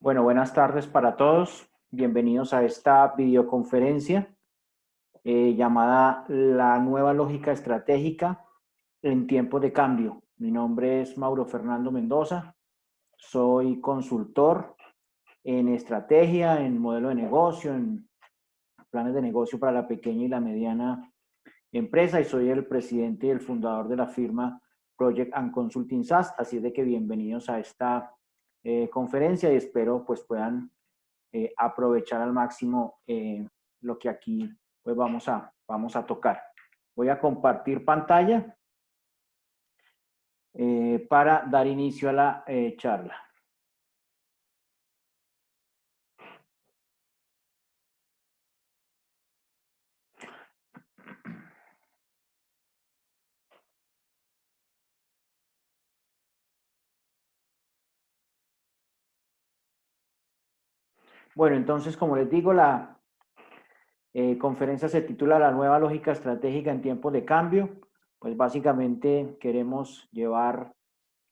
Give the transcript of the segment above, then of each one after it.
Bueno, buenas tardes para todos. Bienvenidos a esta videoconferencia llamada La nueva lógica estratégica en tiempos de cambio. Mi nombre es Mauro Fernando Mendoza. Soy consultor en estrategia, en modelo de negocio, en planes de negocio para la pequeña y la mediana empresa y soy el presidente y el fundador de la firma Project and Consulting SAS. Así de que bienvenidos a esta conferencia y espero pues puedan aprovechar al máximo lo que aquí pues vamos a tocar. Voy a compartir pantalla para dar inicio a la charla. Bueno, entonces, como les digo, la conferencia se titula La nueva lógica estratégica en tiempos de cambio. Pues básicamente queremos llevar,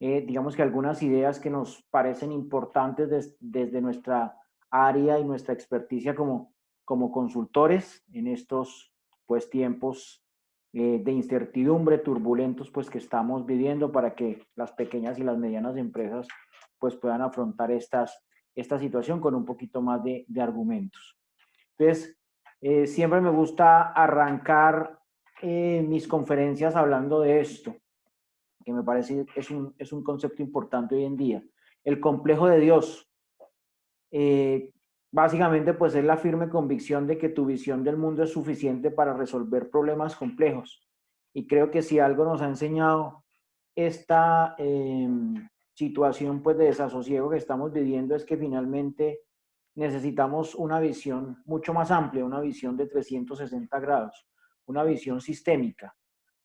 digamos que algunas ideas que nos parecen importantes desde nuestra área y nuestra experticia como consultores en estos pues tiempos de incertidumbre turbulentos pues que estamos viviendo para que las pequeñas y las medianas empresas pues puedan afrontar esta situación con un poquito más de argumentos. Entonces, siempre me gusta arrancar mis conferencias hablando de esto, que me parece es un concepto importante hoy en día. El complejo de Dios. Eh, Básicamente, pues es la firme convicción de que tu visión del mundo es suficiente para resolver problemas complejos. Y creo que si algo nos ha enseñado esta situación pues de desasosiego que estamos viviendo es que finalmente necesitamos una visión mucho más amplia, una visión de 360 grados, una visión sistémica,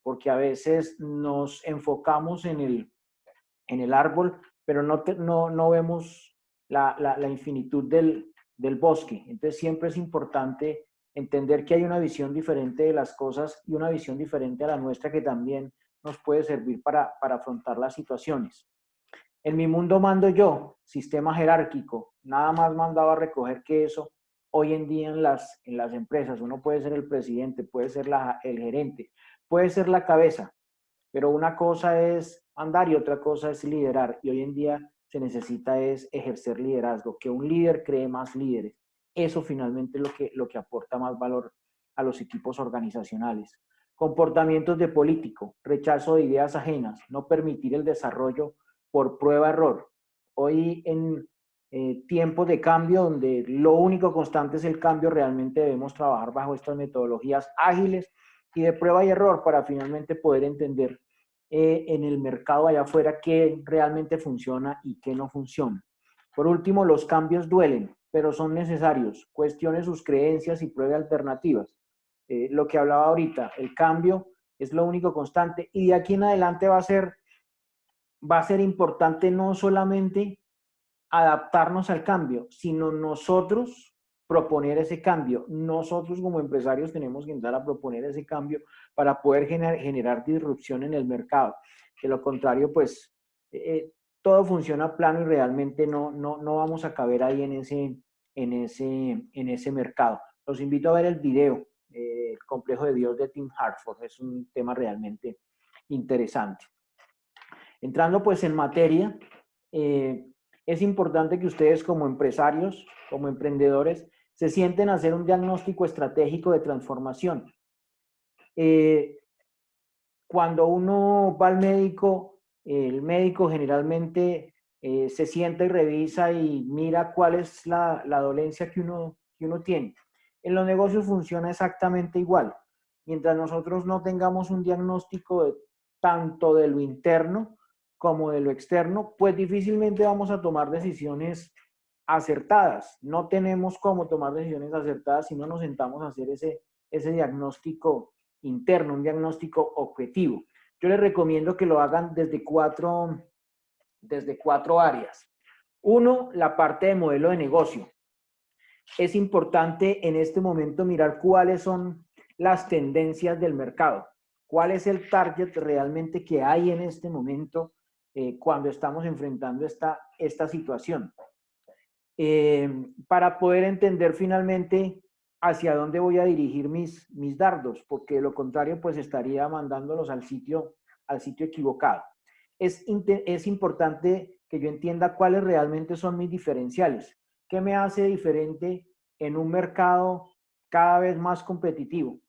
porque a veces nos enfocamos en el árbol, pero no vemos la infinitud del bosque. Entonces siempre es importante entender que hay una visión diferente de las cosas y una visión diferente a la nuestra que también nos puede servir para afrontar las situaciones. En mi mundo mando yo, sistema jerárquico, nada más mandaba a recoger que eso hoy en día en las empresas. Uno puede ser el presidente, puede ser el gerente, puede ser la cabeza, pero una cosa es andar y otra cosa es liderar. Y hoy en día se necesita es ejercer liderazgo, que un líder cree más líderes. Eso finalmente es lo que aporta más valor a los equipos organizacionales. Comportamientos de político, rechazo de ideas ajenas, no permitir el desarrollo por prueba-error. Hoy en tiempos de cambio, donde lo único constante es el cambio, realmente debemos trabajar bajo estas metodologías ágiles y de prueba y error para finalmente poder entender en el mercado allá afuera qué realmente funciona y qué no funciona. Por último, los cambios duelen, pero son necesarios. Cuestione sus creencias y pruebe alternativas. Lo que hablaba ahorita, el cambio es lo único constante y de aquí en adelante va a ser importante no solamente adaptarnos al cambio, sino nosotros proponer ese cambio. Nosotros como empresarios tenemos que empezar a proponer ese cambio para poder generar disrupción en el mercado. De lo contrario, pues todo funciona plano y realmente no vamos a caber ahí en ese mercado. Los invito a ver el video, El complejo de Dios de Tim Hartford. Es un tema realmente interesante. Entrando pues en materia, es importante que ustedes como empresarios, como emprendedores, se sienten a hacer un diagnóstico estratégico de transformación. Cuando uno va al médico, el médico generalmente se sienta y revisa y mira cuál es la dolencia que uno tiene. En los negocios funciona exactamente igual. Mientras nosotros no tengamos un diagnóstico tanto de lo interno como de lo externo, pues difícilmente vamos a tomar decisiones acertadas. No tenemos cómo tomar decisiones acertadas si no nos sentamos a hacer ese diagnóstico interno, un diagnóstico objetivo. Yo les recomiendo que lo hagan desde cuatro áreas. Uno, la parte de modelo de negocio. Es importante en este momento mirar cuáles son las tendencias del mercado, cuál es el target realmente que hay en este momento cuando estamos enfrentando esta situación. para poder entender finalmente hacia dónde voy a dirigir mis dardos, porque de lo contrario, pues estaría mandándolos al sitio equivocado. Es importante que yo entienda cuáles realmente son mis diferenciales. ¿Qué me hace diferente en un mercado cada vez más competitivo?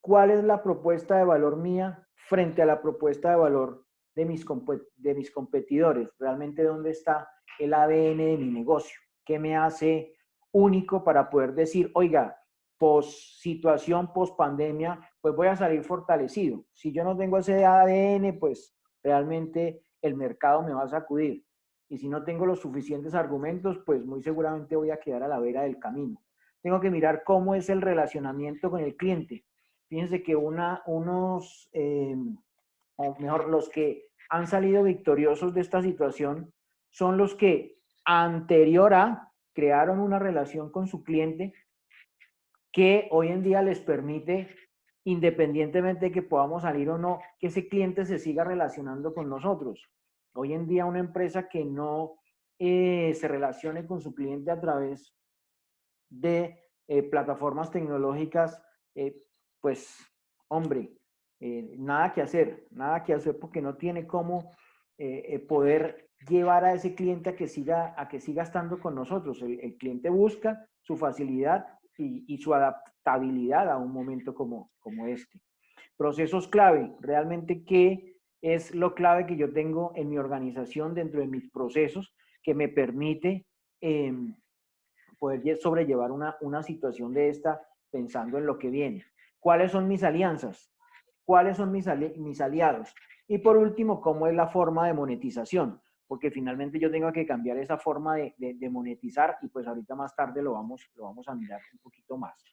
¿Cuál es la propuesta de valor mía frente a la propuesta de valor de mis competidores? ¿Realmente dónde está el ADN de mi negocio? ¿Qué me hace único para poder decir, oiga, post situación, post pandemia, pues voy a salir fortalecido? Si yo no tengo ese ADN, pues realmente el mercado me va a sacudir. Y si no tengo los suficientes argumentos, pues muy seguramente voy a quedar a la vera del camino. Tengo que mirar cómo es el relacionamiento con el cliente. Fíjense que o mejor, los que han salido victoriosos de esta situación son los que anterior a crearon una relación con su cliente que hoy en día les permite, independientemente de que podamos salir o no, que ese cliente se siga relacionando con nosotros. Hoy en día una empresa que no se relacione con su cliente a través de plataformas tecnológicas, pues, hombre, nada que hacer porque no tiene cómo poder llevar a ese cliente a que siga estando con nosotros. El cliente busca su facilidad y su adaptabilidad a un momento como este. Procesos clave, realmente qué es lo clave que yo tengo en mi organización dentro de mis procesos que me permite poder sobrellevar una situación de esta pensando en lo que viene. ¿Cuáles son mis alianzas? ¿Cuáles son mis aliados? Y por último, ¿cómo es la forma de monetización? Porque finalmente yo tengo que cambiar esa forma de monetizar y pues ahorita más tarde lo vamos a mirar un poquito más.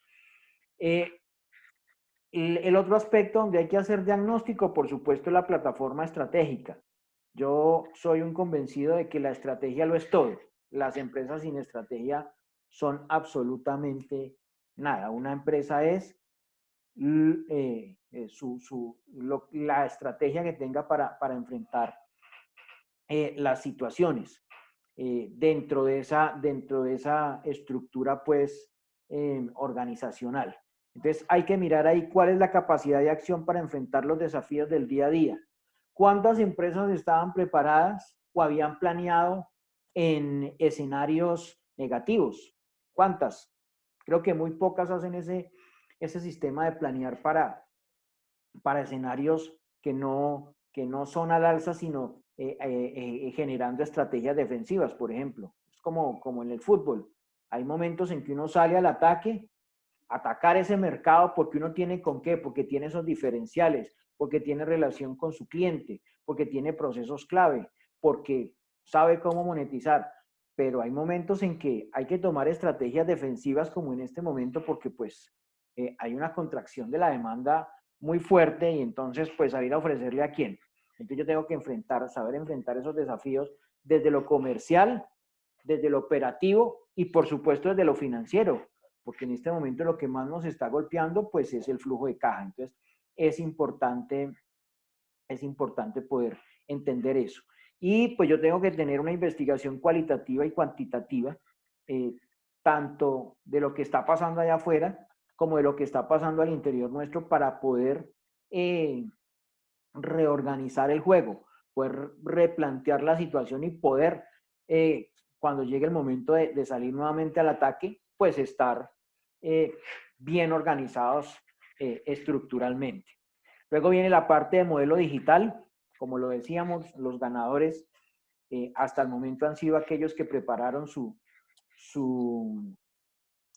El otro aspecto donde hay que hacer diagnóstico, por supuesto, es la plataforma estratégica. Yo soy un convencido de que la estrategia lo es todo. Las empresas sin estrategia son absolutamente nada. Una empresa es la estrategia que tenga para enfrentar las situaciones dentro de esa estructura pues organizacional. Entonces hay que mirar ahí cuál es la capacidad de acción para enfrentar los desafíos del día a día. ¿Cuántas empresas estaban preparadas o habían planeado en escenarios negativos? ¿Cuántas? Creo que muy pocas hacen ese sistema de planear para escenarios que no son al alza, sino generando estrategias defensivas, por ejemplo. Es como en el fútbol. Hay momentos en que uno sale al ataque, atacar ese mercado porque uno tiene con qué, porque tiene esos diferenciales, porque tiene relación con su cliente, porque tiene procesos clave, porque sabe cómo monetizar. Pero hay momentos en que hay que tomar estrategias defensivas como en este momento porque pues hay una contracción de la demanda muy fuerte y entonces pues salir a ofrecerle a quién. Entonces yo tengo que saber enfrentar esos desafíos desde lo comercial, desde lo operativo y por supuesto desde lo financiero, porque en este momento lo que más nos está golpeando pues es el flujo de caja. Entonces es importante poder entender eso. Y pues yo tengo que tener una investigación cualitativa y cuantitativa, eh, tanto de lo que está pasando allá afuera como de lo que está pasando al interior nuestro para poder reorganizar el juego, poder replantear la situación y poder, cuando llegue el momento de salir nuevamente al ataque, pues estar eh, bien organizados estructuralmente. Luego viene la parte de modelo digital. Como lo decíamos, los ganadores hasta el momento han sido aquellos que prepararon su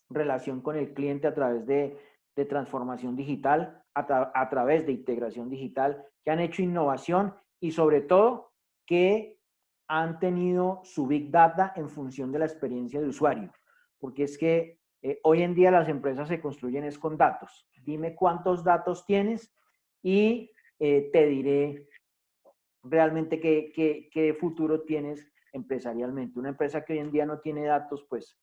relación con el cliente a través de transformación digital, a través de integración digital, que han hecho innovación y sobre todo que han tenido su Big Data en función de la experiencia de usuario. Porque es que hoy en día las empresas se construyen es con datos. Dime cuántos datos tienes y te diré realmente qué futuro tienes empresarialmente. Una empresa que hoy en día no tiene datos, pues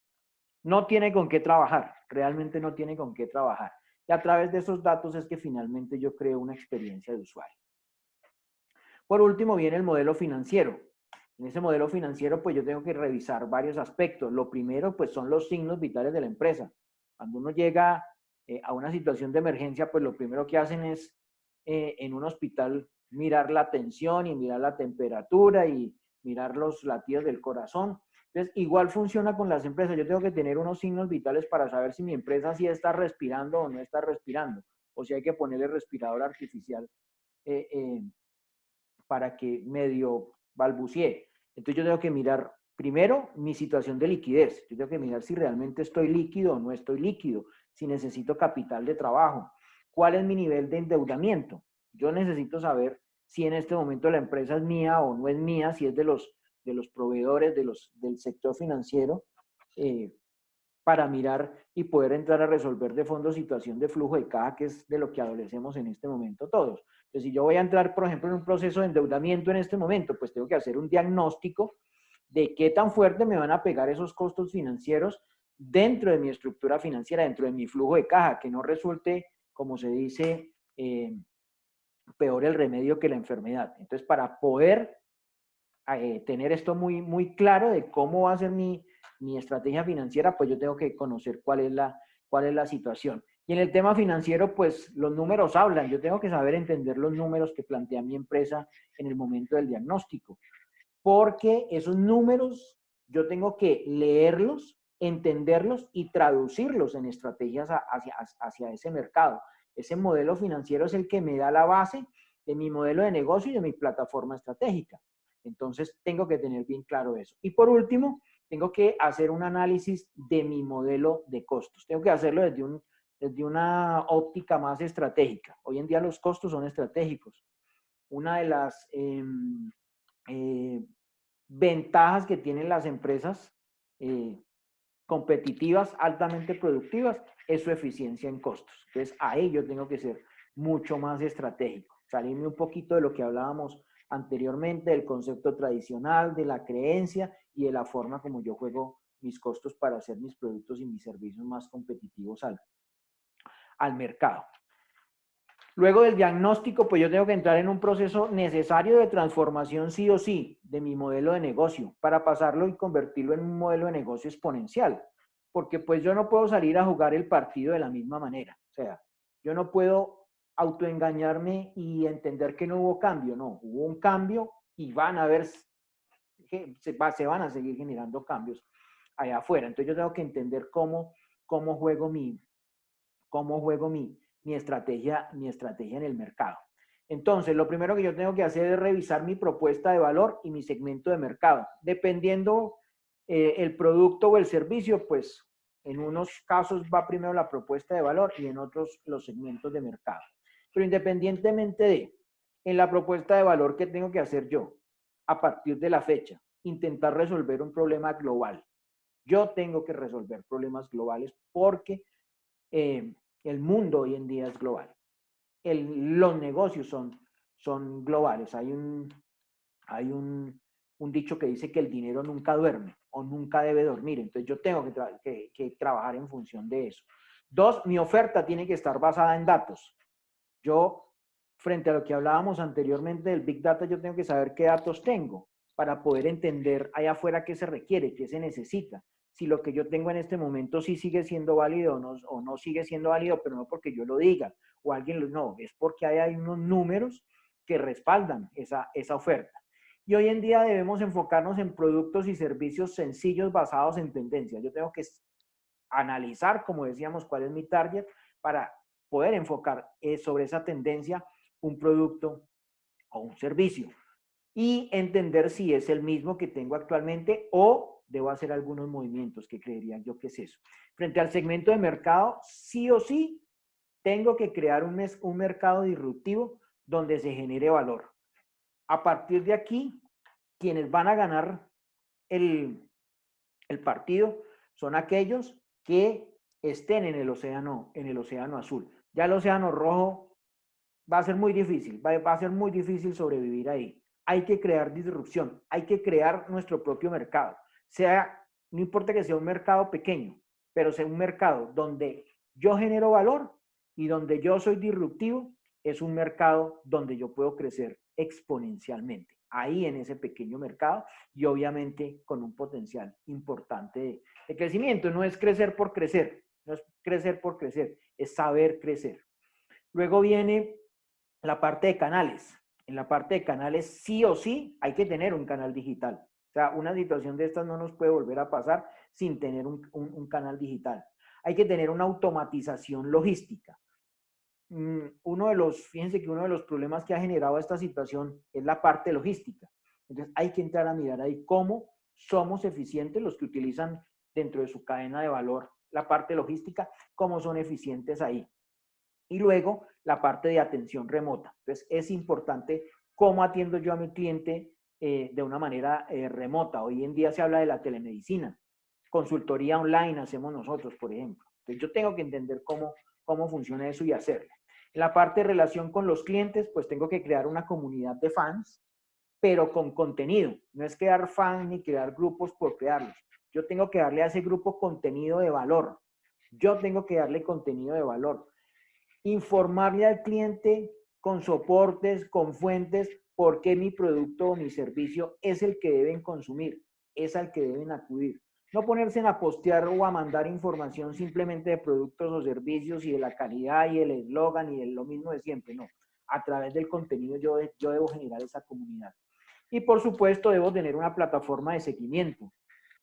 no tiene con qué trabajar, realmente no tiene con qué trabajar. Y a través de esos datos es que finalmente yo creo una experiencia de usuario. Por último viene el modelo financiero. En ese modelo financiero, pues yo tengo que revisar varios aspectos. Lo primero, pues son los signos vitales de la empresa. Cuando uno llega a una situación de emergencia, pues lo primero que hacen es en un hospital mirar la tensión y mirar la temperatura y mirar los latidos del corazón. Entonces, igual funciona con las empresas. Yo tengo que tener unos signos vitales para saber si mi empresa sí está respirando o no está respirando, o si hay que ponerle respirador artificial eh, eh, para que medio balbucee. Entonces yo tengo que mirar primero mi situación de liquidez. Yo tengo que mirar si realmente estoy líquido o no estoy líquido, si necesito capital de trabajo, cuál es mi nivel de endeudamiento. Yo necesito saber si en este momento la empresa es mía o no es mía, si es de los proveedores del sector financiero, eh, para mirar y poder entrar a resolver de fondo situación de flujo de caja, que es de lo que adolecemos en este momento todos. Entonces, si yo voy a entrar, por ejemplo, en un proceso de endeudamiento en este momento, pues tengo que hacer un diagnóstico de qué tan fuerte me van a pegar esos costos financieros dentro de mi estructura financiera, dentro de mi flujo de caja, que no resulte, como se dice, peor el remedio que la enfermedad. Entonces, para poder tener esto muy claro de cómo va a ser mi estrategia financiera, pues yo tengo que conocer cuál es la situación. Y en el tema financiero, pues los números hablan. Yo tengo que saber entender los números que plantea mi empresa en el momento del diagnóstico, porque esos números yo tengo que leerlos, entenderlos y traducirlos en estrategias hacia ese mercado. Ese modelo financiero es el que me da la base de mi modelo de negocio y de mi plataforma estratégica. Entonces, tengo que tener bien claro eso. Y por último, tengo que hacer un análisis de mi modelo de costos. Tengo que hacerlo desde una óptica más estratégica. Hoy en día los costos son estratégicos. Una de las eh, ventajas que tienen las empresas competitivas, altamente productivas, es su eficiencia en costos. Entonces, ahí yo tengo que ser mucho más estratégico, salirme un poquito de lo que hablábamos anteriormente, del concepto tradicional, de la creencia y de la forma como yo juego mis costos para hacer mis productos y mis servicios más competitivos al mercado. Luego del diagnóstico, pues yo tengo que entrar en un proceso necesario de transformación sí o sí de mi modelo de negocio para pasarlo y convertirlo en un modelo de negocio exponencial. Porque pues yo no puedo salir a jugar el partido de la misma manera. O sea, yo no puedo autoengañarme y entender que no hubo cambio. No, hubo un cambio y van a ver que se van a seguir generando cambios allá afuera. Entonces yo tengo que entender cómo juego mi estrategia en el mercado. Entonces, lo primero que yo tengo que hacer es revisar mi propuesta de valor y mi segmento de mercado. Dependiendo el producto o el servicio, pues en unos casos va primero la propuesta de valor y en otros los segmentos de mercado. Pero independientemente en la propuesta de valor que tengo que hacer yo, a partir de la fecha, intentar resolver un problema global. Yo tengo que resolver problemas globales porque eh, el mundo hoy en día es global. Los negocios son globales. Hay un dicho que dice que el dinero nunca duerme o nunca debe dormir. Entonces yo tengo que trabajar en función de eso. Dos, mi oferta tiene que estar basada en datos. Yo, frente a lo que hablábamos anteriormente del Big Data, yo tengo que saber qué datos tengo para poder entender allá afuera qué se requiere, qué se necesita. Si lo que yo tengo en este momento sí sigue siendo válido o no sigue siendo válido, pero no porque yo lo diga o alguien lo no, es porque hay unos números que respaldan esa oferta. Y hoy en día debemos enfocarnos en productos y servicios sencillos basados en tendencias. Yo tengo que analizar, como decíamos, cuál es mi target para poder enfocar sobre esa tendencia un producto o un servicio y entender si es el mismo que tengo actualmente o debo hacer algunos movimientos que creería yo que es eso. Frente al segmento de mercado, sí o sí, tengo que crear un mercado disruptivo donde se genere valor. A partir de aquí, quienes van a ganar el, el partido son aquellos que estén en el océano azul. Ya el océano rojo va a ser muy difícil, va a ser muy difícil sobrevivir ahí. Hay que crear disrupción, hay que crear nuestro propio mercado. No importa que sea un mercado pequeño, pero sea un mercado donde yo genero valor y donde yo soy disruptivo, es un mercado donde yo puedo crecer exponencialmente. ahí en ese pequeño mercado y obviamente con un potencial importante de crecimiento. No es crecer por crecer, no es crecer por crecer, es saber crecer. Luego viene la parte de canales. En la parte de canales sí o sí hay que tener un canal digital. O sea, una situación de estas no nos puede volver a pasar sin tener un canal digital. Hay que tener una automatización logística. Fíjense que uno de los problemas que ha generado esta situación es la parte logística. Entonces hay que entrar a mirar ahí cómo somos eficientes los que utilizan dentro de su cadena de valor la parte logística, cómo son eficientes ahí. Y luego la parte de atención remota. Entonces es importante cómo atiendo yo a mi cliente de una manera remota. Hoy en día se habla de la telemedicina. Consultoría online hacemos nosotros, por ejemplo. Entonces yo tengo que entender cómo funciona eso y hacerlo. En la parte de relación con los clientes, pues tengo que crear una comunidad de fans, pero con contenido. No es crear fans ni crear grupos por crearlos. Yo tengo que darle a ese grupo contenido de valor. Yo tengo que darle contenido de valor. Informarle al cliente con soportes, con fuentes, por qué mi producto o mi servicio es el que deben consumir, es al que deben acudir. No ponerse a postear o a mandar información simplemente de productos o servicios y de la calidad y el eslogan y de lo mismo de siempre, no. A través del contenido yo debo generar esa comunidad. Y por supuesto debo tener una plataforma de seguimiento.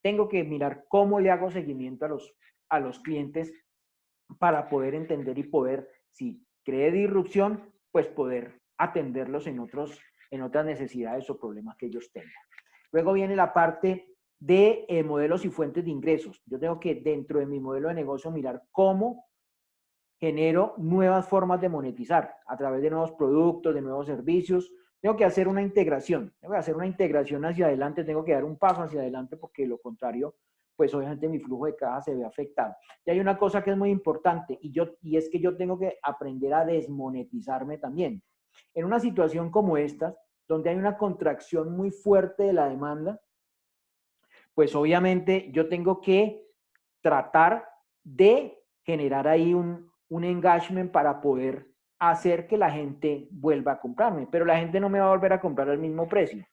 Tengo que mirar cómo le hago seguimiento a los clientes para poder entender y poder, si cree disrupción, pues poder atenderlos en otras necesidades o problemas que ellos tengan. Luego viene la parte de modelos y fuentes de ingresos. Yo tengo que dentro de mi modelo de negocio mirar cómo genero nuevas formas de monetizar a través de nuevos productos, de nuevos servicios. Tengo que hacer una integración, hacia adelante, tengo que dar un paso hacia adelante porque de lo contrario, pues obviamente mi flujo de caja se ve afectado. Y hay una cosa que es muy importante y es que yo tengo que aprender a desmonetizarme también. En una situación como esta, donde hay una contracción muy fuerte de la demanda, pues obviamente yo tengo que tratar de generar ahí un engagement para poder hacer que la gente vuelva a comprarme, pero la gente no me va a volver a comprar al mismo precio.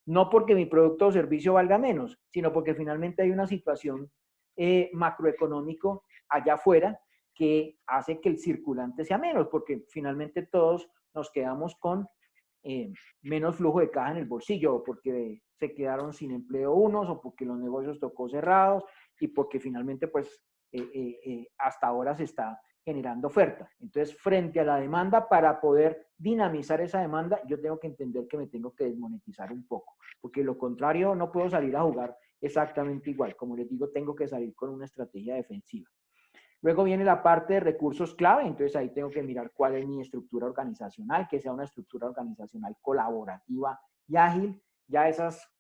No porque mi producto o servicio valga menos, sino porque finalmente hay una situación macroeconómico allá afuera que hace que el circulante sea menos, porque finalmente todos nos quedamos con menos flujo de caja en el bolsillo, o porque se quedaron sin empleo unos, o porque los negocios tocó cerrados, y porque finalmente, pues, hasta ahora se está generando oferta. Entonces, frente a la demanda, para poder dinamizar esa demanda, yo tengo que entender que me tengo que desmonetizar un poco, porque lo contrario no puedo salir a jugar exactamente igual. Como les digo, tengo que salir con una estrategia defensiva. Luego viene la parte de recursos clave, entonces ahí tengo que mirar cuál es mi estructura organizacional, que sea una estructura organizacional colaborativa y ágil. Ya esas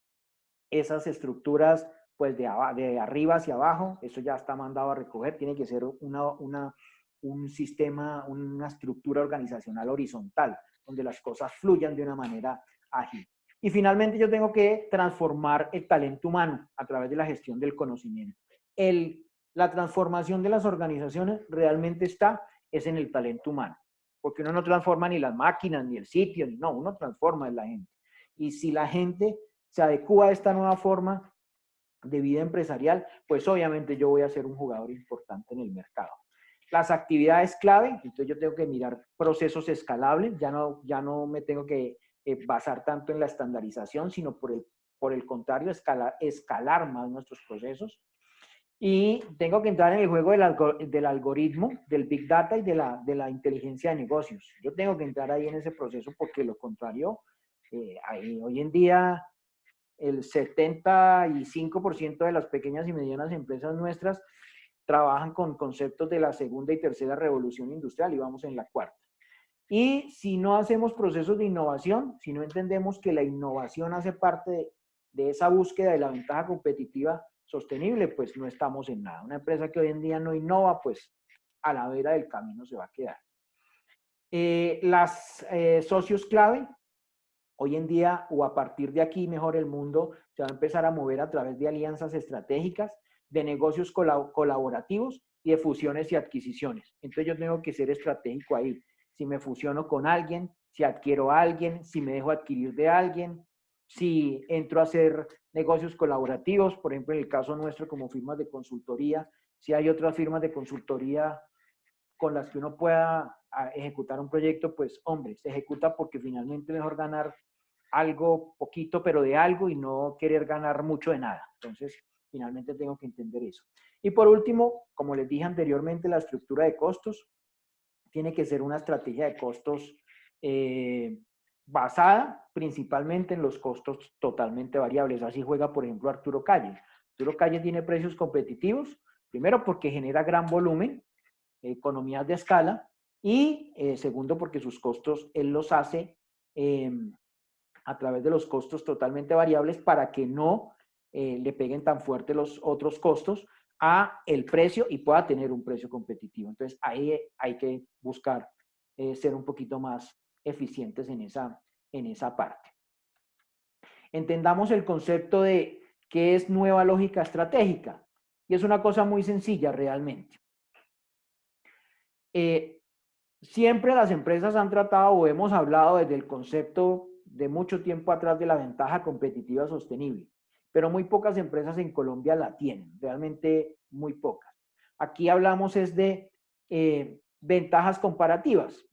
estructuras, pues de arriba hacia abajo, eso ya está mandado a recoger, tiene que ser un sistema, una estructura organizacional horizontal, donde las cosas fluyan de una manera ágil. Y finalmente yo tengo que transformar el talento humano a través de la gestión del conocimiento. La transformación de las organizaciones realmente es en el talento humano, porque uno no transforma ni las máquinas, ni el sitio, no, uno transforma en la gente. Y si la gente se adecua a esta nueva forma de vida empresarial, pues obviamente yo voy a ser un jugador importante en el mercado. Las actividades clave, entonces yo tengo que mirar procesos escalables, ya no me tengo que basar tanto en la estandarización, sino por el contrario, escalar más nuestros procesos. Y tengo que entrar en el juego del algoritmo, del Big Data y de la inteligencia de negocios. Yo tengo que entrar ahí en ese proceso porque lo contrario, hoy en día el 75% de las pequeñas y medianas empresas nuestras trabajan con conceptos de la segunda y tercera revolución industrial y vamos en la cuarta. Y si no hacemos procesos de innovación, si no entendemos que la innovación hace parte de esa búsqueda de la ventaja competitiva sostenible, pues no estamos en nada. Una empresa que hoy en día no innova, pues a la vera del camino se va a quedar. Socios clave, hoy en día o a partir de aquí, mejor el mundo se va a empezar a mover a través de alianzas estratégicas, de negocios colaborativos y de fusiones y adquisiciones. Entonces yo tengo que ser estratégico ahí. Si me fusiono con alguien, si adquiero a alguien, si me dejo adquirir de alguien, si entro a hacer negocios colaborativos, por ejemplo, en el caso nuestro como firmas de consultoría, si hay otras firmas de consultoría con las que uno pueda ejecutar un proyecto, pues hombre, se ejecuta porque finalmente es mejor ganar algo poquito, pero de algo y no querer ganar mucho de nada. Entonces, finalmente tengo que entender eso. Y por último, como les dije anteriormente, la estructura de costos tiene que ser una estrategia de costos basada principalmente en los costos totalmente variables. Así juega, por ejemplo, Arturo Calle. Arturo Calle tiene precios competitivos, primero porque genera gran volumen, economías de escala, y segundo porque sus costos él los hace a través de los costos totalmente variables para que no le peguen tan fuerte los otros costos a el precio y pueda tener un precio competitivo. Entonces ahí hay que buscar ser un poquito más eficientes en esa parte. Entendamos el concepto de qué es nueva lógica estratégica. Y es una cosa muy sencilla realmente. Siempre las empresas han tratado o hemos hablado desde el concepto de mucho tiempo atrás de la ventaja competitiva sostenible, pero muy pocas empresas en Colombia la tienen, realmente muy pocas. Aquí hablamos es de ventajas comparativas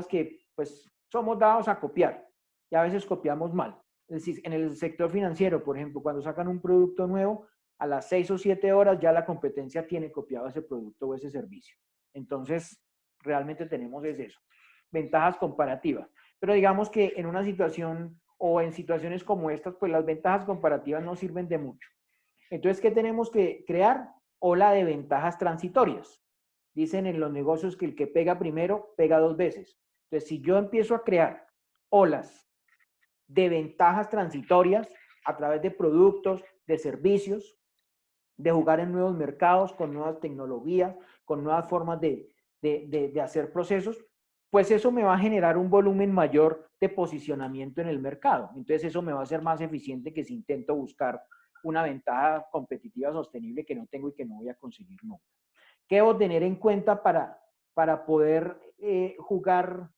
que pues somos dados a copiar y a veces copiamos mal. Es decir, en el sector financiero, por ejemplo, cuando sacan un producto nuevo, a las 6 o 7 horas ya la competencia tiene copiado ese producto o ese servicio. Entonces, realmente tenemos es eso, ventajas comparativas. Pero digamos que en una situación o en situaciones como estas, pues las ventajas comparativas no sirven de mucho. Entonces, ¿qué tenemos que crear? Ola de ventajas transitorias. Dicen en los negocios que el que pega primero, pega dos veces. Entonces, si yo empiezo a crear olas de ventajas transitorias a través de productos, de servicios, de jugar en nuevos mercados, con nuevas tecnologías, con nuevas formas de hacer procesos, pues eso me va a generar un volumen mayor de posicionamiento en el mercado. Entonces eso me va a hacer más eficiente que si intento buscar una ventaja competitiva sostenible que no tengo y que no voy a conseguir nunca. ¿Qué debo tener en cuenta para poder jugar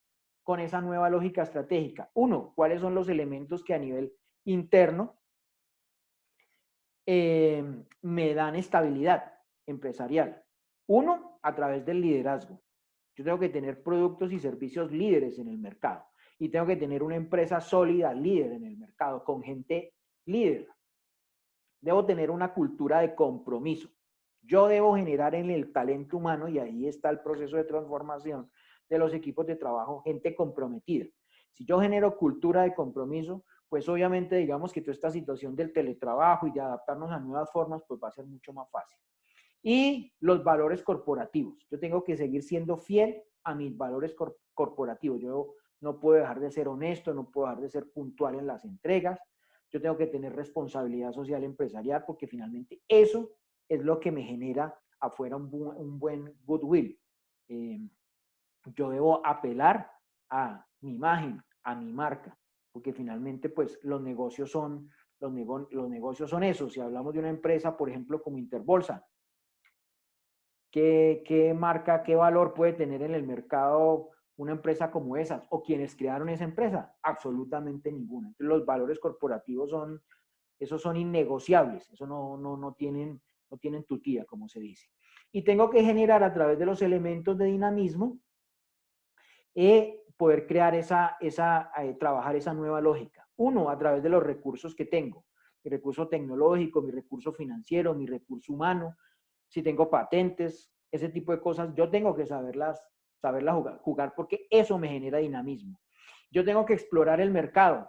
con esa nueva lógica estratégica? Uno, ¿cuáles son los elementos que a nivel interno me dan estabilidad empresarial? Uno, a través del liderazgo. Yo tengo que tener productos y servicios líderes en el mercado y tengo que tener una empresa sólida, líder en el mercado, con gente líder. Debo tener una cultura de compromiso. Yo debo generar en el talento humano, y ahí está el proceso de transformación de los equipos de trabajo, gente comprometida. Si yo genero cultura de compromiso, pues obviamente digamos que toda esta situación del teletrabajo y de adaptarnos a nuevas formas, pues va a ser mucho más fácil. Y los valores corporativos. Yo tengo que seguir siendo fiel a mis valores corporativos. Yo no puedo dejar de ser honesto, no puedo dejar de ser puntual en las entregas. Yo tengo que tener responsabilidad social empresarial porque finalmente eso es lo que me genera afuera un buen goodwill. Yo debo apelar a mi imagen, a mi marca, porque finalmente pues los negocios son eso. Si hablamos de una empresa, por ejemplo, como Interbolsa, ¿qué marca, qué valor puede tener en el mercado una empresa como esas? ¿O quienes crearon esa empresa? Absolutamente ninguna. Entonces los valores corporativos esos son innegociables, eso no tienen tutía, como se dice. Y tengo que generar a través de los elementos de dinamismo poder crear trabajar esa nueva lógica. Uno, a través de los recursos que tengo, mi recurso tecnológico, mi recurso financiero, mi recurso humano, si tengo patentes, ese tipo de cosas, yo tengo que saberlas jugar porque eso me genera dinamismo. Yo tengo que explorar el mercado,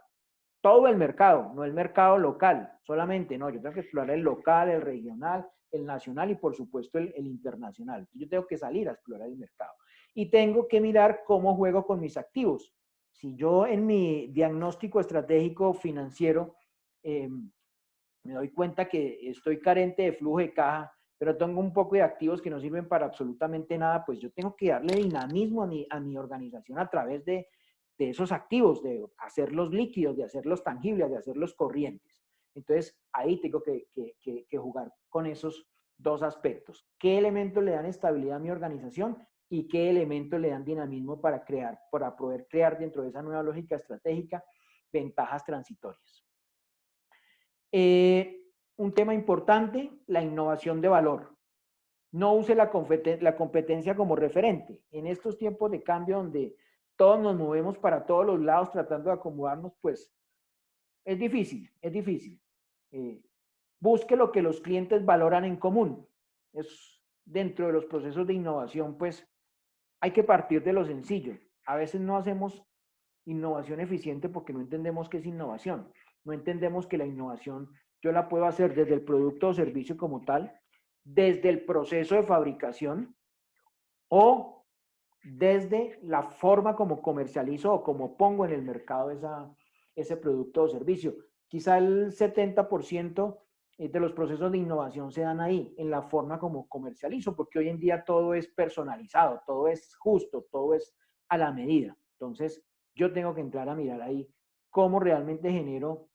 todo el mercado, no el mercado local solamente, no, yo tengo que explorar el local, el regional, el nacional y por supuesto el internacional. Yo tengo que salir a explorar el mercado y tengo que mirar cómo juego con mis activos. Si yo en mi diagnóstico estratégico financiero me doy cuenta que estoy carente de flujo de caja, pero tengo un poco de activos que no sirven para absolutamente nada, pues yo tengo que darle dinamismo a mi organización a través de esos activos, de hacerlos líquidos, de hacerlos tangibles, de hacerlos corrientes. Entonces, ahí tengo que jugar con esos dos aspectos. ¿Qué elementos le dan estabilidad a mi organización y qué elementos le dan dinamismo para poder crear dentro de esa nueva lógica estratégica ventajas transitorias. Un tema importante, la innovación de valor. No use la competencia como referente. En estos tiempos de cambio donde todos nos movemos para todos los lados tratando de acomodarnos, pues es difícil, es difícil. Busque lo que los clientes valoran en común. Es dentro de los procesos de innovación, pues hay que partir de lo sencillo. A veces no hacemos innovación eficiente porque no entendemos qué es innovación. No entendemos que la innovación yo la puedo hacer desde el producto o servicio como tal, desde el proceso de fabricación o desde la forma como comercializo o como pongo en el mercado ese producto o servicio. Quizá el 70% de los procesos de innovación se dan ahí, en la forma como comercializo, porque hoy en día todo es personalizado, todo es justo, todo es a la medida. Entonces, yo tengo que entrar a mirar ahí cómo realmente genero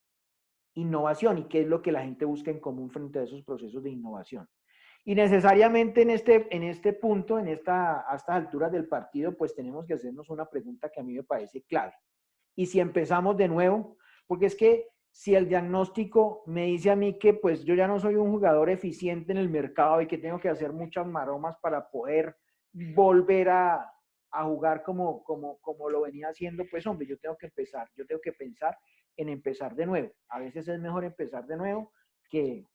innovación y qué es lo que la gente busca en común frente a esos procesos de innovación. Y necesariamente en este punto, a estas alturas del partido, pues tenemos que hacernos una pregunta que a mí me parece clave. Y si empezamos de nuevo, porque es que si el diagnóstico me dice a mí que pues yo ya no soy un jugador eficiente en el mercado y que tengo que hacer muchas maromas para poder volver a jugar como lo venía haciendo, pues hombre, yo tengo que pensar en empezar de nuevo. A veces es mejor empezar de nuevo que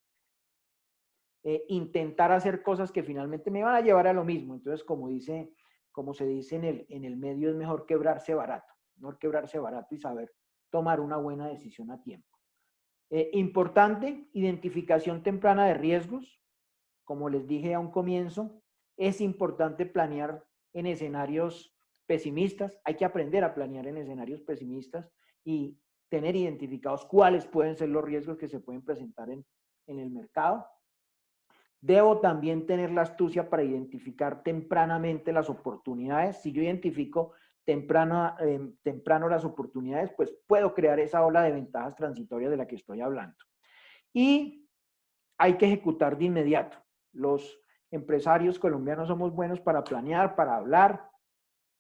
intentar hacer cosas que finalmente me van a llevar a lo mismo. Entonces, como se dice en el medio, es mejor quebrarse barato y saber tomar una buena decisión a tiempo. Importante, identificación temprana de riesgos. Como les dije a un comienzo, es importante planear en escenarios pesimistas. Hay que aprender a planear en escenarios pesimistas y tener identificados cuáles pueden ser los riesgos que se pueden presentar en el mercado. Debo también tener la astucia para identificar tempranamente las oportunidades. Si yo identifico temprano las oportunidades, pues puedo crear esa ola de ventajas transitorias de la que estoy hablando. Y hay que ejecutar de inmediato. Los empresarios colombianos somos buenos para planear, para hablar,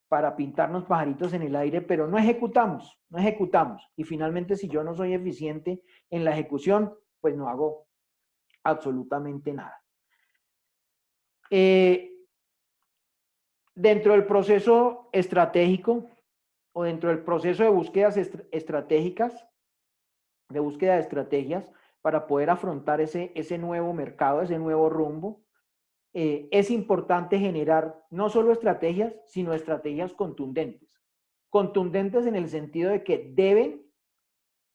para pintarnos pajaritos en el aire, pero no ejecutamos, no ejecutamos. Y finalmente, si yo no soy eficiente en la ejecución, pues no hago absolutamente nada. Dentro del proceso estratégico o dentro del proceso de búsquedas estratégicas, de búsqueda de estrategias para poder afrontar ese nuevo mercado, ese nuevo rumbo, es importante generar no solo estrategias, sino estrategias contundentes. Contundentes en el sentido de que deben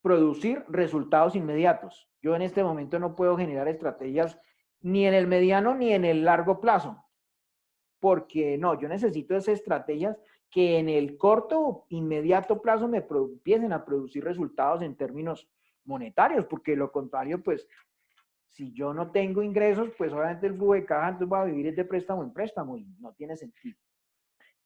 producir resultados inmediatos. Yo en este momento no puedo generar estrategias ni en el mediano ni en el largo plazo, porque no, yo necesito esas estrategias que en el corto, inmediato plazo me empiecen a producir resultados en términos monetarios, porque lo contrario, pues, si yo no tengo ingresos, pues obviamente el flujo de caja entonces va a vivir de préstamo en préstamo y no tiene sentido.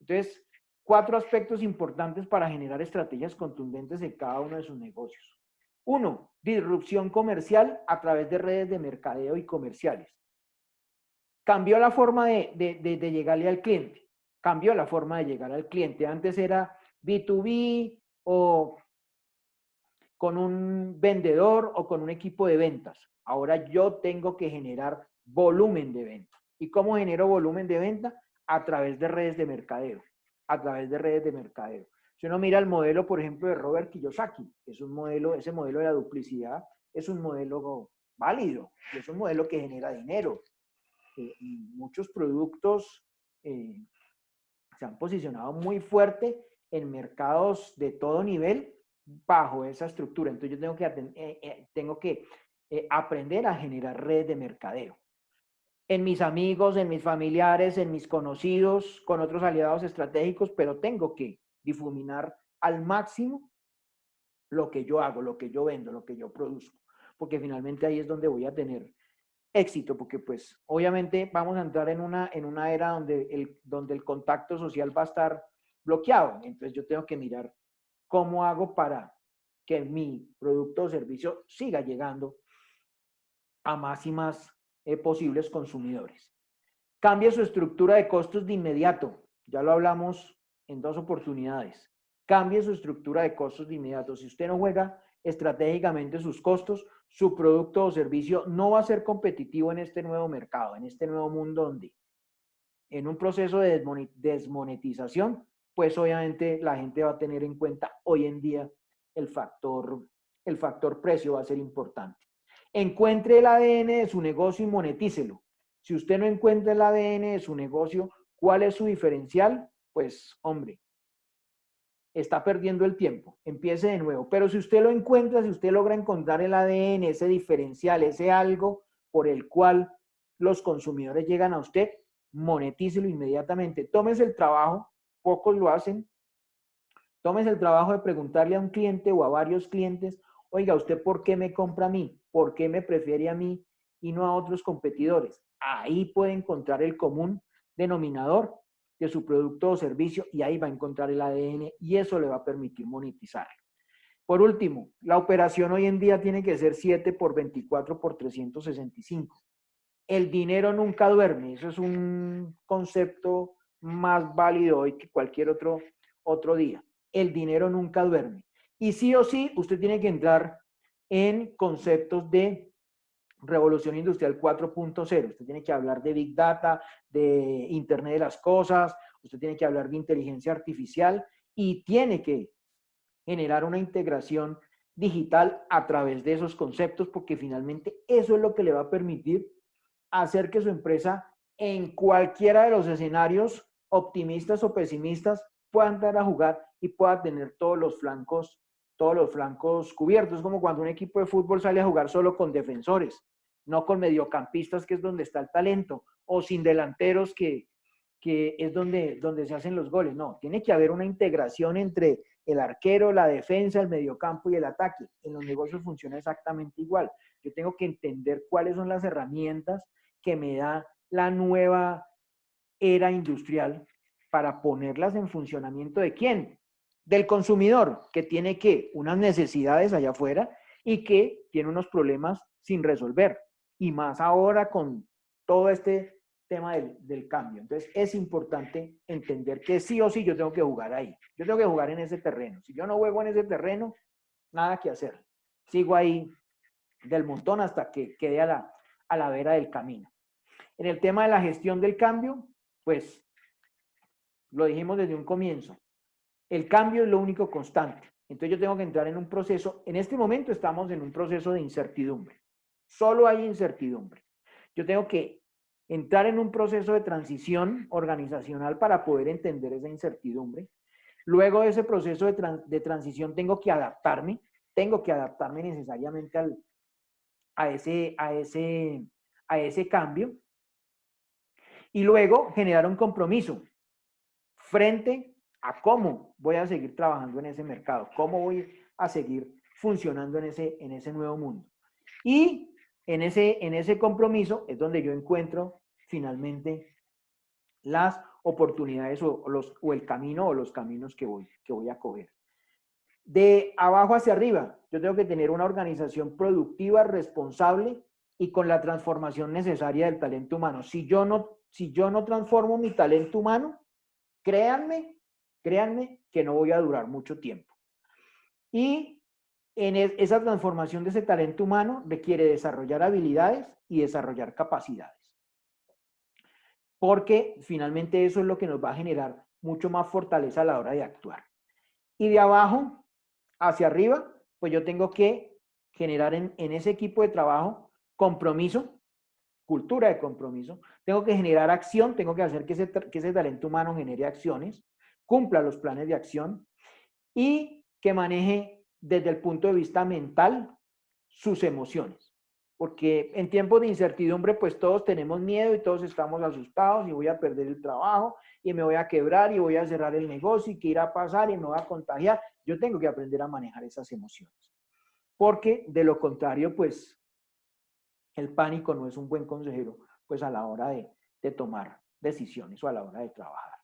Entonces, 4 aspectos importantes para generar estrategias contundentes en cada uno de sus negocios. 1, disrupción comercial a través de redes de mercadeo y comerciales. Cambió la forma de llegarle al cliente. Cambió la forma de llegar al cliente. Antes era B2B o con un vendedor o con un equipo de ventas. Ahora yo tengo que generar volumen de venta. ¿Y cómo genero volumen de venta? A través de redes de mercadeo. A través de redes de mercadeo. Si uno mira el modelo, por ejemplo, de Robert Kiyosaki, es un modelo, ese modelo de la duplicidad es un modelo válido, es un modelo que genera dinero. Muchos productos se han posicionado muy fuerte en mercados de todo nivel bajo esa estructura. Entonces yo tengo que aprender a generar redes de mercadeo. En mis amigos, en mis familiares, en mis conocidos, con otros aliados estratégicos, pero tengo que difuminar al máximo lo que yo hago, lo que yo vendo, lo que yo produzco, porque finalmente ahí es donde voy a tener éxito, porque pues obviamente vamos a entrar en una era donde el contacto social va a estar bloqueado. Entonces yo tengo que mirar cómo hago para que mi producto o servicio siga llegando a más y más posibles consumidores. Cambia su estructura de costos de inmediato. Ya lo hablamos en 2 oportunidades. cambie su estructura de costos de inmediato. Si usted no juega estratégicamente sus costos, su producto o servicio no va a ser competitivo en este nuevo mercado, en este nuevo mundo donde en un proceso de desmonetización, pues obviamente la gente va a tener en cuenta hoy en día el factor precio va a ser importante. Encuentre el ADN de su negocio y monetícelo. Si usted no encuentra el ADN de su negocio, ¿cuál es su diferencial? Pues, hombre, está perdiendo el tiempo. Empiece de nuevo. Pero si usted lo encuentra, si usted logra encontrar el ADN, ese diferencial, ese algo por el cual los consumidores llegan a usted, monetícelo inmediatamente. Tómese el trabajo, pocos lo hacen. Tómese el trabajo de preguntarle a un cliente o a varios clientes, oiga, ¿usted por qué me compra a mí? ¿Por qué me prefiere a mí y no a otros competidores? Ahí puede encontrar el común denominador de su producto o servicio y ahí va a encontrar el ADN y eso le va a permitir monetizar. Por último, la operación hoy en día tiene que ser 7 por 24 por 365. El dinero nunca duerme, eso es un concepto más válido hoy que cualquier otro día. El dinero nunca duerme. Y sí o sí, usted tiene que entrar en conceptos de revolución industrial 4.0. Usted tiene que hablar de Big Data, de Internet de las Cosas, usted tiene que hablar de inteligencia artificial y tiene que generar una integración digital a través de esos conceptos porque finalmente eso es lo que le va a permitir hacer que su empresa en cualquiera de los escenarios optimistas o pesimistas pueda entrar a jugar y pueda tener todos los flancos cubiertos. Es como cuando un equipo de fútbol sale a jugar solo con defensores, no con mediocampistas, que es donde está el talento, o sin delanteros, que es donde se hacen los goles. No, tiene que haber una integración entre el arquero, la defensa, el mediocampo y el ataque. En los negocios funciona exactamente igual. Yo tengo que entender cuáles son las herramientas que me da la nueva era industrial para ponerlas en funcionamiento de quién? Del consumidor, que tiene que unas necesidades allá afuera y que tiene unos problemas sin resolver. Y más ahora con todo este tema del cambio. Entonces es importante entender que sí o sí yo tengo que jugar ahí. Yo tengo que jugar en ese terreno. Si yo no juego en ese terreno, nada que hacer. Sigo ahí del montón hasta que quede a la vera del camino. En el tema de la gestión del cambio, pues lo dijimos desde un comienzo. El cambio es lo único constante. Entonces yo tengo que entrar en un proceso. En este momento estamos en un proceso de incertidumbre. Solo hay incertidumbre. Yo tengo que entrar en un proceso de transición organizacional para poder entender esa incertidumbre. Luego de ese proceso de transición tengo que adaptarme necesariamente a ese cambio. Y luego generar un compromiso frente a cómo voy a seguir trabajando en ese mercado, cómo voy a seguir funcionando en ese nuevo mundo. Y en ese compromiso es donde yo encuentro finalmente las oportunidades o el camino o los caminos que voy a coger. De abajo hacia arriba, yo tengo que tener una organización productiva, responsable y con la transformación necesaria del talento humano. Si yo no transformo mi talento humano, créanme que no voy a durar mucho tiempo. Y en esa transformación de ese talento humano requiere desarrollar habilidades y desarrollar capacidades. Porque finalmente eso es lo que nos va a generar mucho más fortaleza a la hora de actuar. Y de abajo hacia arriba, pues yo tengo que generar en ese equipo de trabajo compromiso, cultura de compromiso, tengo que generar acción, tengo que hacer que ese talento humano genere acciones, cumpla los planes de acción y que maneje desde el punto de vista mental sus emociones. Porque en tiempos de incertidumbre, pues todos tenemos miedo y todos estamos asustados y voy a perder el trabajo y me voy a quebrar y voy a cerrar el negocio y qué irá a pasar y me voy a contagiar. Yo tengo que aprender a manejar esas emociones. Porque de lo contrario, pues el pánico no es un buen consejero, pues a la hora de tomar decisiones o a la hora de trabajar.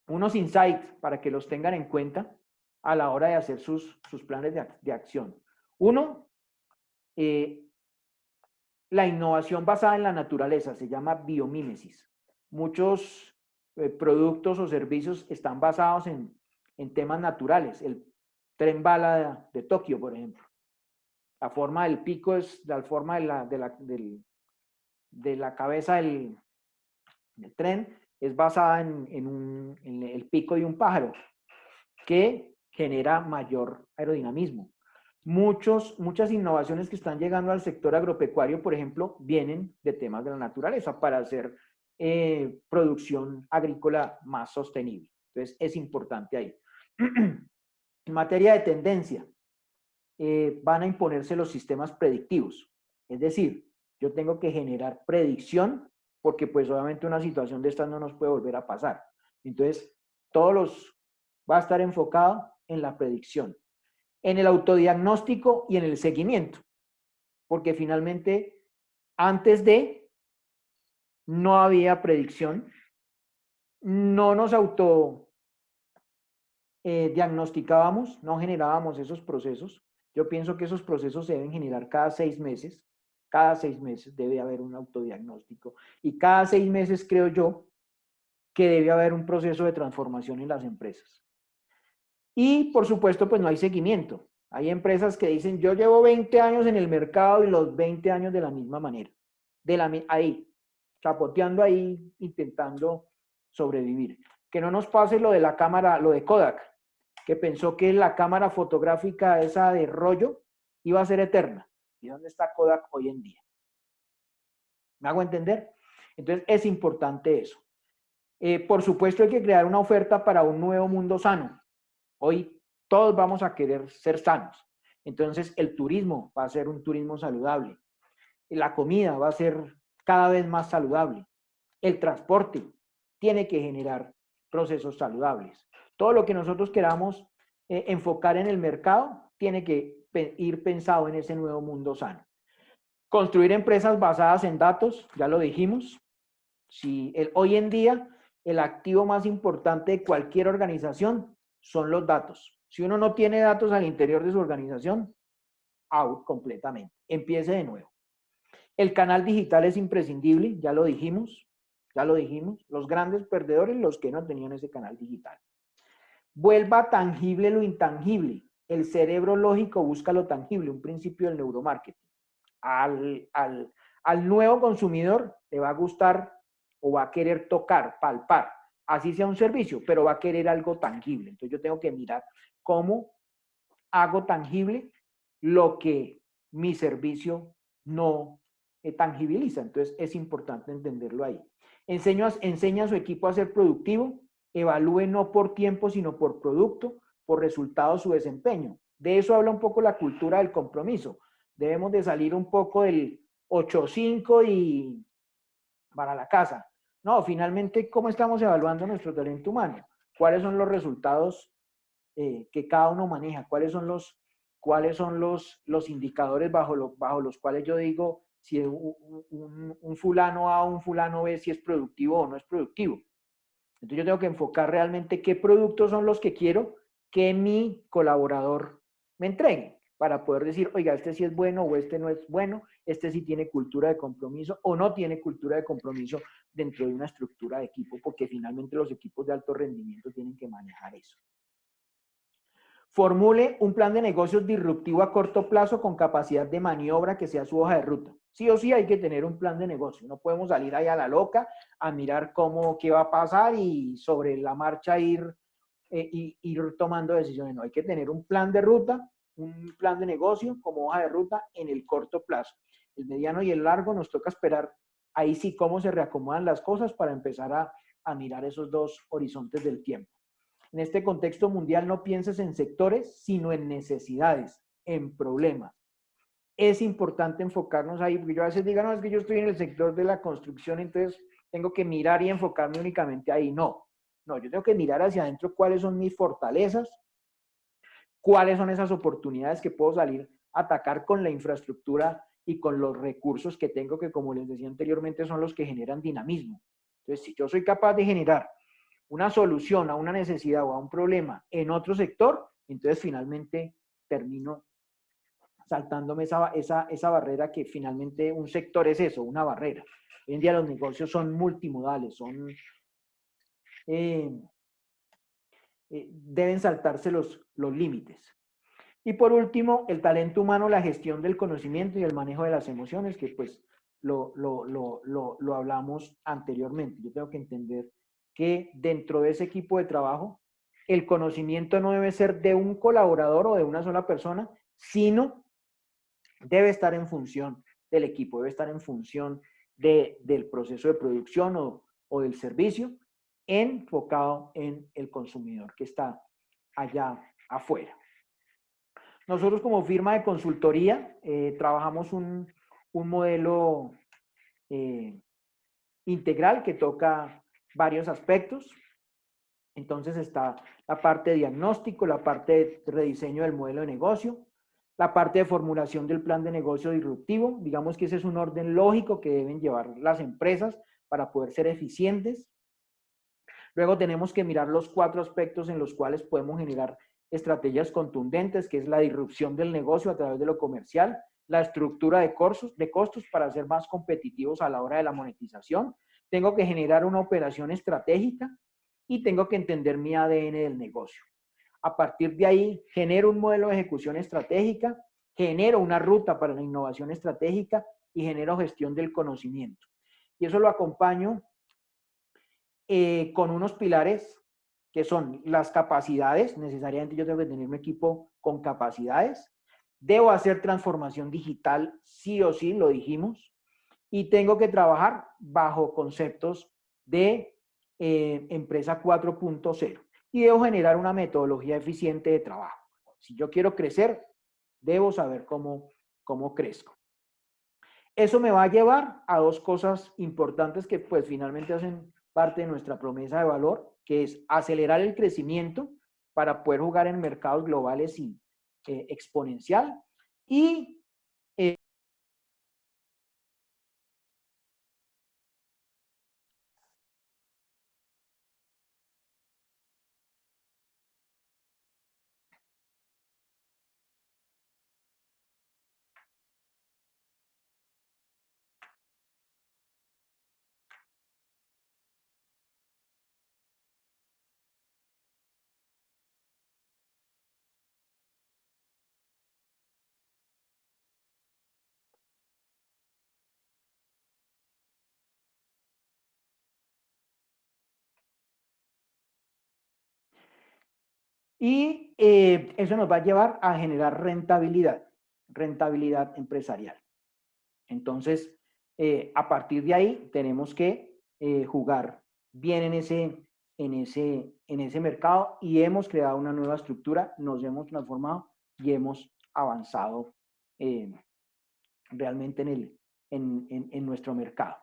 Unos insights para que los tengan en cuenta a la hora de hacer sus planes de acción. Uno, la innovación basada en la naturaleza se llama biomímesis. Muchos productos o servicios están basados en temas naturales. El tren bala de Tokio, por ejemplo. La forma del pico es la forma de la cabeza del tren, es basada en el pico de un pájaro, que genera mayor aerodinamismo. Muchas innovaciones que están llegando al sector agropecuario, por ejemplo, vienen de temas de la naturaleza para hacer producción agrícola más sostenible. Entonces, es importante ahí. En materia de tendencia, van a imponerse los sistemas predictivos. Es decir, yo tengo que generar predicción porque pues obviamente una situación de estas no nos puede volver a pasar. Entonces, va a estar enfocado en la predicción, en el autodiagnóstico y en el seguimiento. Porque finalmente, antes de, no había predicción, no nos diagnosticábamos, no generábamos esos procesos. Yo pienso que esos procesos se deben generar cada 6 meses. Cada 6 meses debe haber un autodiagnóstico. Y cada 6 meses creo yo que debe haber un proceso de transformación en las empresas. Y por supuesto, pues no hay seguimiento. Hay empresas que dicen, yo llevo 20 años en el mercado y los 20 años de la misma manera. Ahí, chapoteando ahí, intentando sobrevivir. Que no nos pase lo de la cámara, lo de Kodak, que pensó que la cámara fotográfica esa de rollo iba a ser eterna. ¿Y dónde está Kodak hoy en día? ¿Me hago entender? Entonces es importante eso. Por supuesto hay que crear una oferta para un nuevo mundo sano. Hoy todos vamos a querer ser sanos. Entonces el turismo va a ser un turismo saludable. La comida va a ser cada vez más saludable. El transporte tiene que generar procesos saludables. Todo lo que nosotros queramos enfocar en el mercado tiene que ir pensado en ese nuevo mundo sano. Construir empresas basadas en datos, ya lo dijimos. Hoy en día el activo más importante de cualquier organización son los datos. Si uno no tiene datos al interior de su organización, out completamente. Empiece de nuevo. El canal digital es imprescindible, ya lo dijimos. Los grandes perdedores, los que no tenían ese canal digital. Vuelva tangible lo intangible. El cerebro lógico busca lo tangible, un principio del neuromarketing. Al nuevo consumidor le va a gustar o va a querer tocar, palpar, así sea un servicio, pero va a querer algo tangible. Entonces yo tengo que mirar cómo hago tangible lo que mi servicio no tangibiliza. Entonces es importante entenderlo ahí. Enseña a su equipo a ser productivo, evalúe no por tiempo, sino por producto, por resultado su desempeño. De eso habla un poco la cultura del compromiso. Debemos de salir un poco del 8-5 y para la casa. No, finalmente, ¿cómo estamos evaluando nuestro talento humano? ¿Cuáles son los resultados que cada uno maneja? ¿Cuáles son los indicadores bajo los cuales yo digo si un fulano A o un fulano B si es productivo o no es productivo? Entonces yo tengo que enfocar realmente qué productos son los que quiero que mi colaborador me entregue para poder decir, oiga, este sí es bueno o este no es bueno, este sí tiene cultura de compromiso o no tiene cultura de compromiso dentro de una estructura de equipo, porque finalmente los equipos de alto rendimiento tienen que manejar eso. Formule un plan de negocios disruptivo a corto plazo con capacidad de maniobra que sea su hoja de ruta. Sí o sí hay que tener un plan de negocio. No podemos salir ahí a la loca a mirar qué va a pasar y sobre la marcha ir tomando decisiones. No, hay que tener un plan de ruta, un plan de negocio como hoja de ruta en el corto plazo. El mediano y el largo nos toca esperar ahí sí cómo se reacomodan las cosas para empezar a mirar esos dos horizontes del tiempo. En este contexto mundial no pienses en sectores, sino en necesidades, en problemas. Es importante enfocarnos ahí, porque yo a veces digo, no, es que yo estoy en el sector de la construcción, entonces tengo que mirar y enfocarme únicamente ahí. No, yo tengo que mirar hacia adentro cuáles son mis fortalezas, cuáles son esas oportunidades que puedo salir a atacar con la infraestructura y con los recursos que tengo, que como les decía anteriormente, son los que generan dinamismo. Entonces, si yo soy capaz de generar una solución a una necesidad o a un problema en otro sector, entonces finalmente termino saltándome esa barrera que finalmente un sector es eso, una barrera. Hoy en día los negocios son multimodales, deben saltarse los límites. Y por último, el talento humano, la gestión del conocimiento y el manejo de las emociones, que pues lo hablamos anteriormente. Yo tengo que entender que dentro de ese equipo de trabajo, el conocimiento no debe ser de un colaborador o de una sola persona, sino debe estar en función del equipo, debe estar en función del proceso de producción o del servicio, enfocado en el consumidor que está allá afuera. Nosotros como firma de consultoría trabajamos un modelo integral que toca varios aspectos. Entonces está la parte de diagnóstico, la parte de rediseño del modelo de negocio, la parte de formulación del plan de negocio disruptivo. Digamos que ese es un orden lógico que deben llevar las empresas para poder ser eficientes. Luego tenemos que mirar los 4 aspectos en los cuales podemos generar estrategias contundentes, que es la disrupción del negocio a través de lo comercial, la estructura de costos para ser más competitivos a la hora de la monetización. Tengo que generar una operación estratégica y tengo que entender mi ADN del negocio. A partir de ahí, genero un modelo de ejecución estratégica, genero una ruta para la innovación estratégica y genero gestión del conocimiento. Y eso lo acompaño con unos pilares que son las capacidades. Necesariamente yo tengo que tener un equipo con capacidades. Debo hacer transformación digital, sí o sí, lo dijimos. Y tengo que trabajar bajo conceptos de empresa 4.0. Y debo generar una metodología eficiente de trabajo. Si yo quiero crecer, debo saber cómo crezco. Eso me va a llevar a 2 cosas importantes que pues finalmente hacen parte de nuestra promesa de valor, que es acelerar el crecimiento para poder jugar en mercados globales y exponencial, y eso nos va a llevar a generar rentabilidad empresarial. Entonces, a partir de ahí tenemos que jugar bien en ese mercado, y hemos creado una nueva estructura, nos hemos transformado y hemos avanzado realmente en nuestro mercado.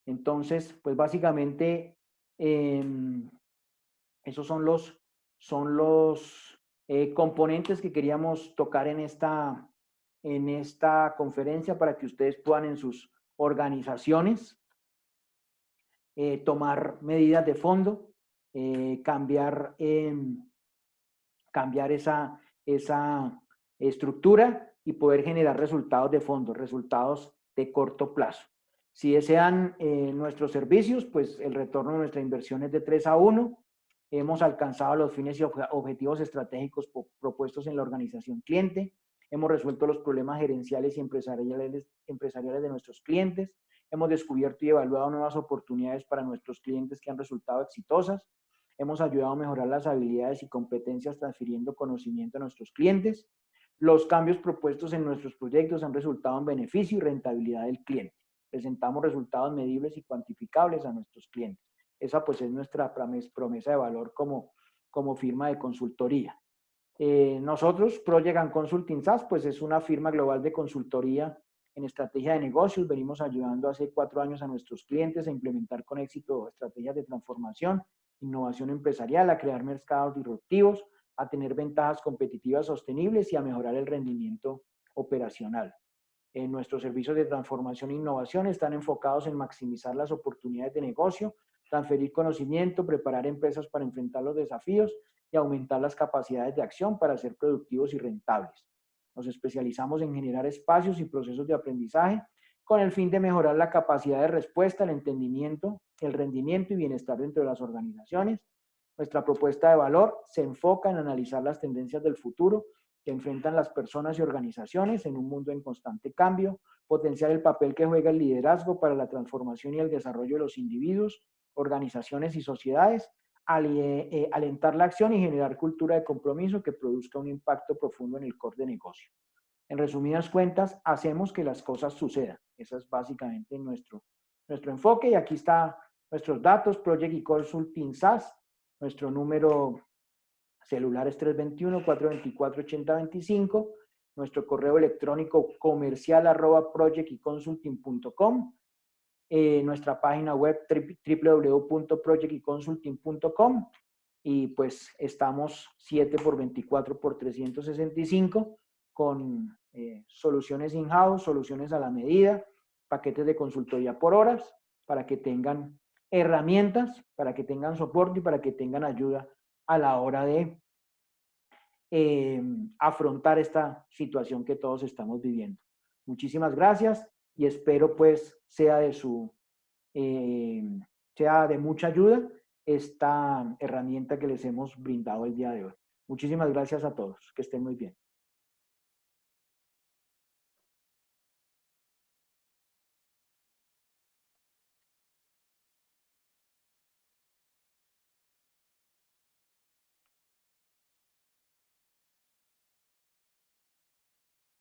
Entonces, pues básicamente esos son los componentes que queríamos tocar en esta conferencia para que ustedes puedan en sus organizaciones tomar medidas de fondo, cambiar esa estructura y poder generar resultados de fondo, resultados de corto plazo. Si desean nuestros servicios, pues el retorno de nuestra inversión es de 3-1. Hemos alcanzado los fines y objetivos estratégicos propuestos en la organización cliente. Hemos resuelto los problemas gerenciales y empresariales de nuestros clientes. Hemos descubierto y evaluado nuevas oportunidades para nuestros clientes que han resultado exitosas. Hemos ayudado a mejorar las habilidades y competencias transfiriendo conocimiento a nuestros clientes. Los cambios propuestos en nuestros proyectos han resultado en beneficio y rentabilidad del cliente. Presentamos resultados medibles y cuantificables a nuestros clientes. Esa pues es nuestra promesa de valor como firma de consultoría. Nosotros, Project & Consulting SAS, pues es una firma global de consultoría en estrategia de negocios. Venimos ayudando hace 4 años a nuestros clientes a implementar con éxito estrategias de transformación, innovación empresarial, a crear mercados disruptivos, a tener ventajas competitivas sostenibles y a mejorar el rendimiento operacional. Nuestros servicios de transformación e innovación están enfocados en maximizar las oportunidades de negocio, transferir conocimiento, preparar empresas para enfrentar los desafíos y aumentar las capacidades de acción para ser productivos y rentables. Nos especializamos en generar espacios y procesos de aprendizaje con el fin de mejorar la capacidad de respuesta, el entendimiento, el rendimiento y bienestar dentro de las organizaciones, Nuestra propuesta de valor se enfoca en analizar las tendencias del futuro que enfrentan las personas y organizaciones en un mundo en constante cambio, potenciar el papel que juega el liderazgo para la transformación y el desarrollo de los individuos, organizaciones y sociedades, alentar la acción y generar cultura de compromiso que produzca un impacto profundo en el core de negocio. En resumidas cuentas, hacemos que las cosas sucedan. Ese es básicamente nuestro enfoque. Y aquí están nuestros datos, Project y Consulting SaaS. Nuestro número celular es 321-424-8025. Nuestro correo electrónico comercial @projectyconsulting.com. Nuestra página web www.projectyconsulting.com. Y pues estamos 7x24x365 con soluciones in-house, soluciones a la medida, paquetes de consultoría por horas, para que tengan herramientas, para que tengan soporte y para que tengan ayuda a la hora de afrontar esta situación que todos estamos viviendo. Muchísimas gracias y espero pues sea de mucha ayuda esta herramienta que les hemos brindado el día de hoy. Muchísimas gracias a todos. Que estén muy bien.